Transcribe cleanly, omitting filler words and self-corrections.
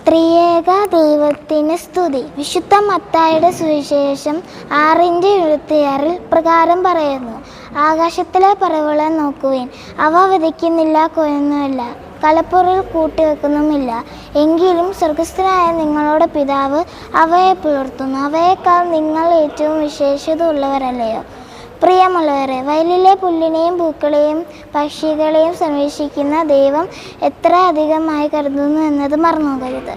ത്രിയേക ദൈവത്തിന് സ്തുതി. വിശുദ്ധ മത്തായിയുടെ സുവിശേഷം 6:26 പ്രകാരം പറയുന്നു: ആകാശത്തിലെ പറവകളെ നോക്കുവിൻ, അവ വിതയ്ക്കുന്നില്ല, കൊയ്യുന്നുമില്ല, കളപ്പുരയിൽ കൂട്ടിവെക്കുന്നുമില്ല, എങ്കിലും സ്വർഗസ്ഥനായ നിങ്ങളുടെ പിതാവ് അവയെ പുലർത്തുന്നു. അവയേക്കാൾ നിങ്ങൾ ഏറ്റവും വിശേഷത ഉള്ളവരല്ലയോ? പ്രിയമുള്ളവരെ, വയലിലെ പുല്ലിനെയും പൂക്കളെയും പക്ഷികളെയും സംരക്ഷിക്കുന്ന ദൈവം എത്ര അധികമായി കരുതുന്നു എന്നത് മറന്നുപോകരുത്.